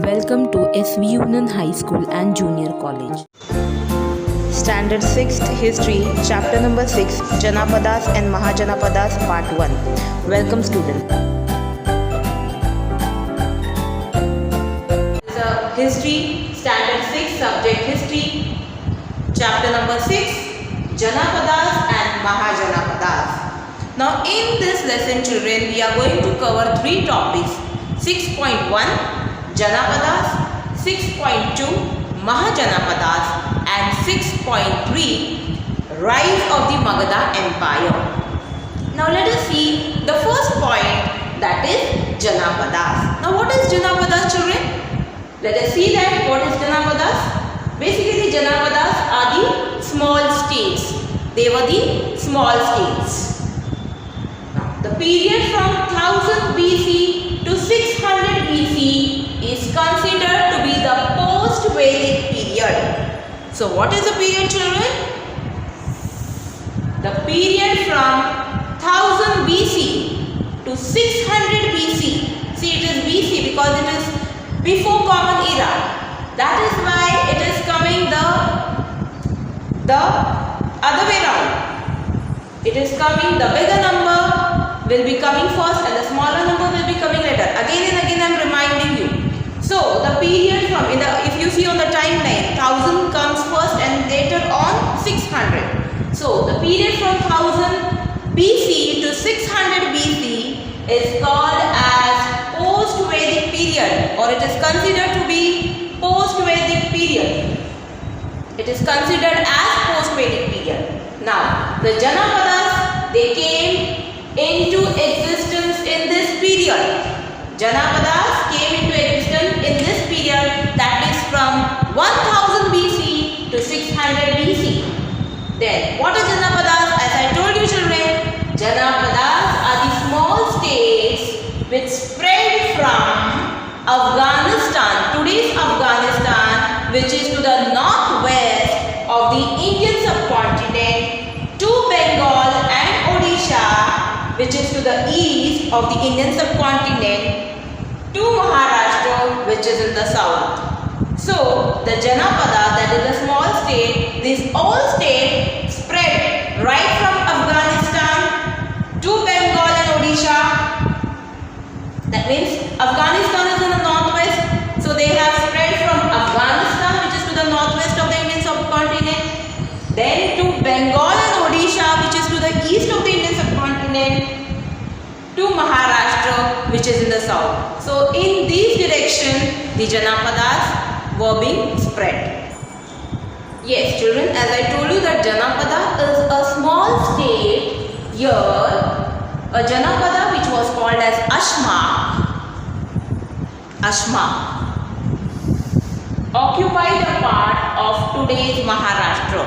Welcome to SV Union High School and Junior College. Standard 6th History, Chapter number 6, Janapadas and Mahajanapadas, Part 1. Welcome student. The History, Standard 6, Subject History, Chapter number 6, Janapadas and Mahajanapadas. Now in this lesson children, we are going to cover 3 topics. 6.1 Janapadas, 6.2 Mahajanapadas and 6.3 Rise of the Magadha Empire. Now let us see the first point, that is Janapadas. Now what is Janapadas children? Let us see that what is Janapadas. Basically Janapadas are the small states. They were the small states. The period from 1000 BC to 600 BC is considered to be the post-Vedic period. So what is the period children? The period from 1000 BC to 600 BC. See, it is BC because it is before Common Era. That is why it is coming the other way round. It is coming, the bigger number will be coming first and the smaller number will be coming later. Again and again I am reminding you. So the period from, if you see on the timeline, 1000 comes first and later on 600. So the period from 1000 BC to 600 BC is called as post-Vedic period, or it is considered to be post-Vedic period. It is considered as post-Vedic period. Now the Janapadas, they came into existence in this period. Janapadas came into existence in this period, that is from 1000 BC to 600 BC. Then what are Janapadas? As I told you children, Janapadas are the small states which spread from Afghanistan, today's Afghanistan, which is to the northwest of the Indian subcontinent, to Bengal and Odisha, which is to the east of the Indian subcontinent, to Maharashtra, which is in the south. So the Janapada, that is a small state, these all states spread right from Afghanistan to Bengal and Odisha. That means Afghanistan is in the northwest, so they have spread from Afghanistan, which is to the northwest of the Indian subcontinent, then to Bengal and Odisha, which is to the east of the Indian subcontinent, to Maharashtra, which is in the south. So in these directions, the Janapadas were being spread. Yes children, as I told you that Janapada is a small state. Here a Janapada which was called as Ashma occupied a part of today's Maharashtra.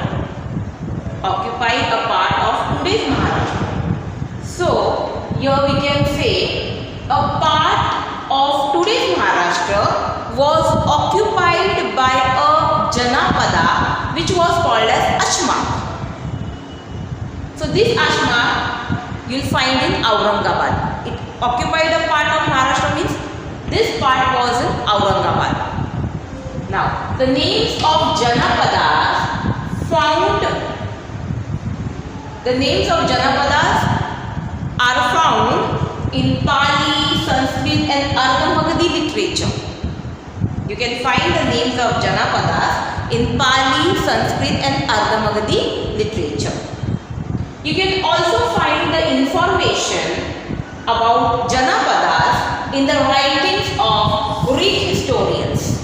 So here we can say a part of today's Maharashtra was occupied by a Janapada which was called as Ashma. So this Ashma you will find in Aurangabad. It occupied a part of Maharashtra, means this part was in Aurangabad. Now the names of Janapadas are found in Pali, Sanskrit and Ardha-Magadhi literature. You can find the names of Janapadas in Pali, Sanskrit and Ardha-Magadhi literature. You can also find the information about Janapadas in the writings of Greek historians.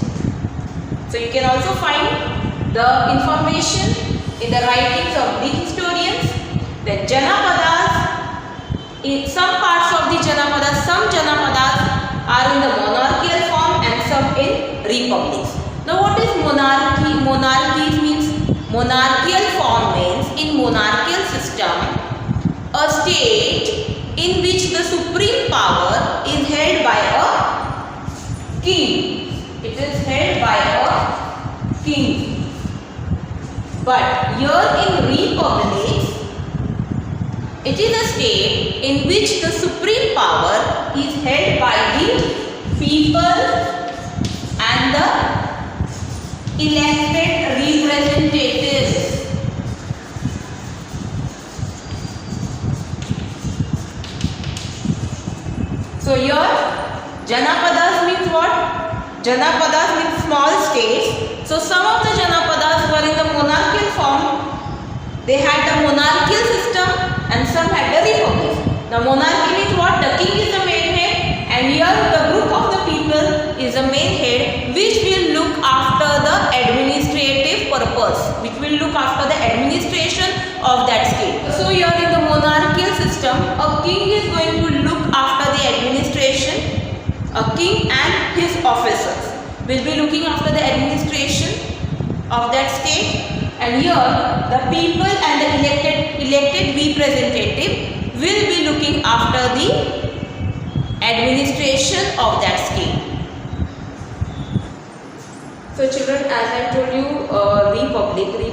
So you can also find the information in the writings of Greek historians that Janapadas, in some parts of the Janapadas, some Janapadas are in the monarchical form and some in republics. Now what is monarchy? Monarchy means, monarchical form means, in monarchical system, a state in which the supreme power is held by a king. It is held by a king. But here in republics, it is a state in which the supreme power is held by the people and the elected representatives. So here Janapadas means what? Janapadas means small states. So some of the Janapadas were in the monarchical form. They had the monarchical system and some had the republic. The monarchy means what? The king is the main head, and here the group of the people is the main head, which will look after the administrative purpose, which will look after the administration of that state. So here in the monarchical system, a king is going to look after the administration. A king and his officers will be looking after the administration of that state, and here the people and the elected representative will be looking after the administration of that state. So children, as I told you,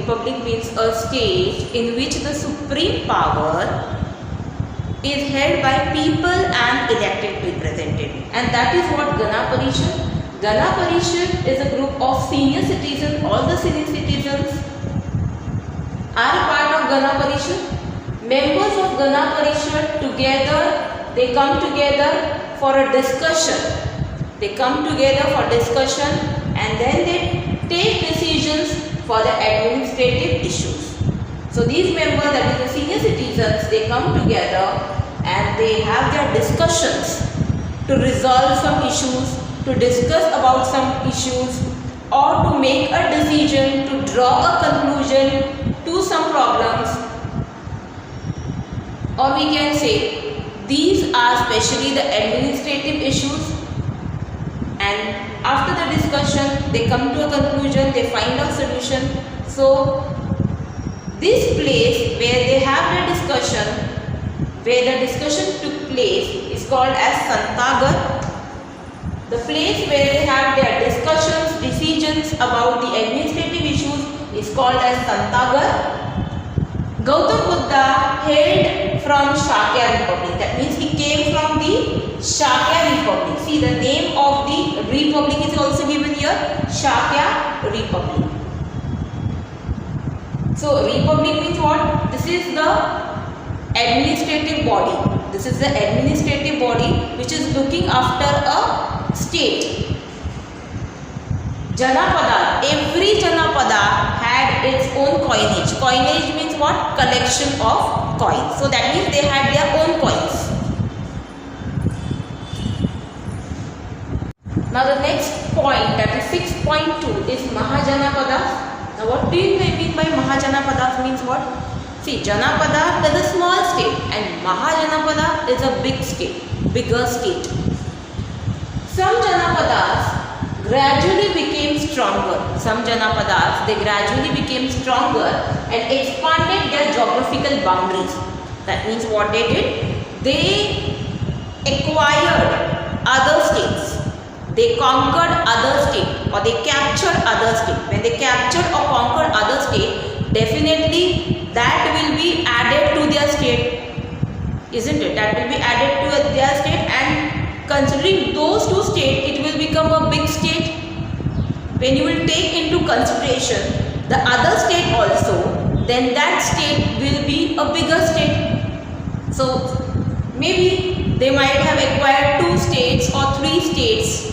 republic means a state in which the supreme power is held by people and elected representatives, and that is what Gana Parishad. Gana Parishad is a group of senior citizens. All the senior citizens are a part of Gana Parishad. Members of Gana Parishad together, they come together for a discussion. They come together for discussion and then they take decisions for the administrative issues. So these members, that is the senior citizens, they come together and they have their discussions to resolve some issues, to discuss about some issues, or to make a decision, to draw a conclusion to some problems. Or we can say these are especially the administrative issues, and after the discussion they come to a conclusion, they find a solution. So this place where they have the discussion, where the discussion took place, is called as Santagar. The place where they have their discussions, decisions about the administrative issues is called as Santagar. Gautam Buddha hailed from Shakya Republic. That means he came from the Shakya Republic. See, the name of the republic is also given here, Shakya Republic. So republic means what? This is the administrative body. This is the administrative body which is looking after a state. Janapada, every Janapada had its own coinage. Coinage means what? Collection of coins. So that means they had their own coins. Now the next point, that is 6.2, is Mahajanapada. Now what do you mean by Mahajanapada? Means what? See, Janapada is a small state and Mahajanapada is a big state, bigger state. Some Janapadas gradually became stronger. Some Janapadas, they gradually became stronger and expanded their geographical boundaries. That means what they did? They acquired other states. They conquered other states, or they captured other states. When they captured or conquered other states, definitely that will be added to their state, isn't it? That will be added to their state, and considering those two states, it will become a big state. When you will take into consideration the other state also, then that state will be a bigger state. So maybe they might have acquired 2 states or 3 states,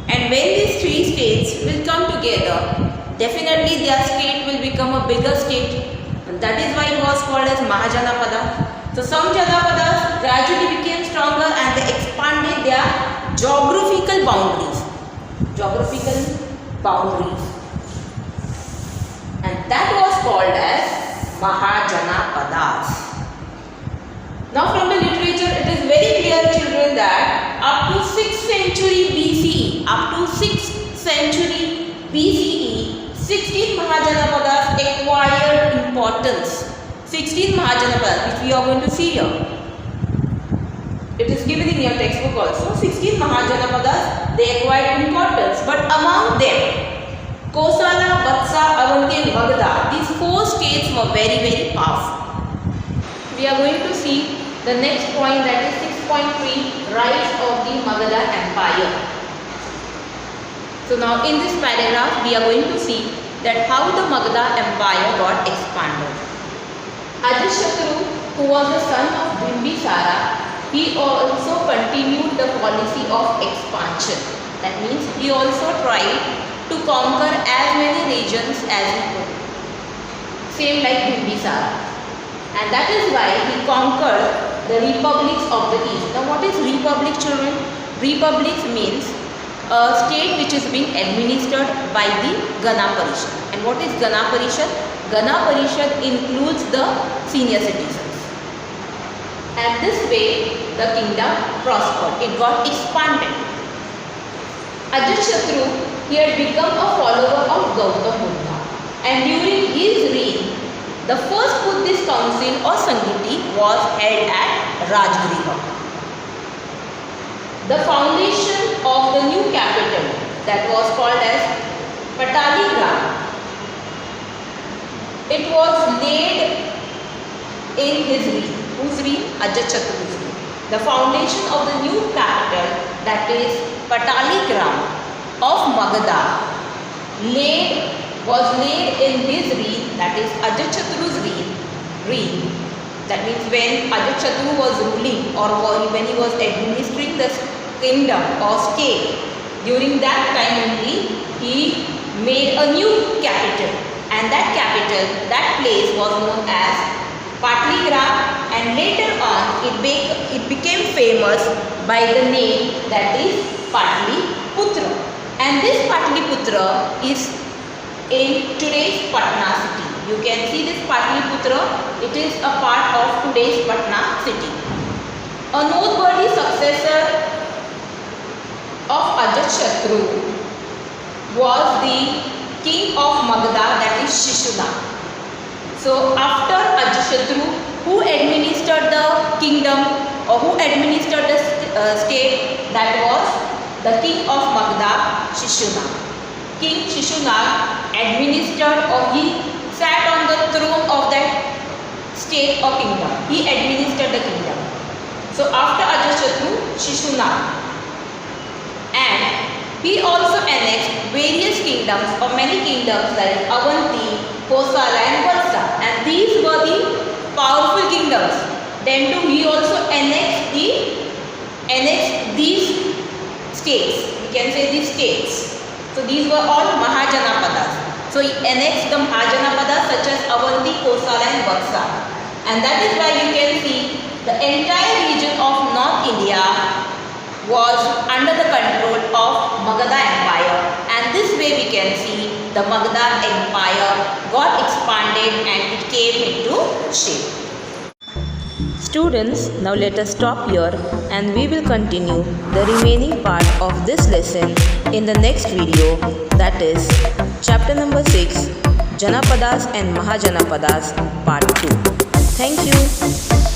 and when these 3 states will come together, definitely their state will become a bigger state, and that is why it was called as Mahajanapada. So some Janapadas gradually became stronger and they expanded their geographical boundaries. And that was called as Mahajanapadas. Now from the literature, it is very clear, children, that up to 6th century BCE, 16 Mahajanapadas acquired importance. 16 Mahajanapadas, which we are going to see here. It is given in your textbook also. 16 Mahajanapadas, they acquired importance. But among them, Kosala, Vatsa, Avanti and Magadha, these 4 states were very, very powerful. We are going to see the next point, that is 6.3, rise of the Magadha Empire. So now in this paragraph we are going to see that how the Magadha Empire got expanded. Ajatashatru, who was the son of Bimbisara, he also continued the policy of expansion. That means he also tried to conquer as many regions as he could. Same like Bimbisara. And that is why he conquered the republics of the east. Now what is republic, children? Republic means a state which is being administered by the Gana Parishad. And what is Gana Parishad? Gana Parishad includes the senior citizens. And this way the kingdom prospered. It got expanded. Ajatashatru, he had become a follower of Gautam Buddha. And during his reign, the first Buddhist council or Sangiti was held at Rajgriha. The foundation of the new capital, that was called as Pataligram, it was laid in his reign. Whose reign? Ajatashatru's reign. The foundation of the new capital, that is Pataligram of Magadha, was laid in his reign, that is Ajatashatru's reign. That means when Ajatashatru was ruling or when he was administering the kingdom or state, during that time only he made a new capital, and that capital, that place was known as Patligram, and later on it became famous by the name that is Patliputra. And this Patliputra is in today's Patna city. You can see this Patliputra, it is a part of today's Patna city. A noteworthy successor of Ajatashatru was the king of Magadha, that is Shishunag. So after Ajatashatru, who administered the kingdom or who administered the state, that was the king of Magadha, Shishunag. King Shishunag administered, or he sat on the throne of that state or kingdom. He administered the kingdom. So after Ajatashatru, Shishunag. And he also annexed various kingdoms or many kingdoms like Avanti, Kosala and Vatsa. And these were the powerful kingdoms. Then too he also annexed these states. We can say these states. So these were all Mahajanapadas. So he annexed the Mahajanapadas such as Avanti, Kosala and Vatsa. And that is why you can see the entire region of North India was under the control of Magadha Empire, and this way we can see the Magadha Empire got expanded and it came into shape. Students, now let us stop here and we will continue the remaining part of this lesson in the next video, that is chapter number 6, Janapadas and Mahajanapadas part 2. Thank you.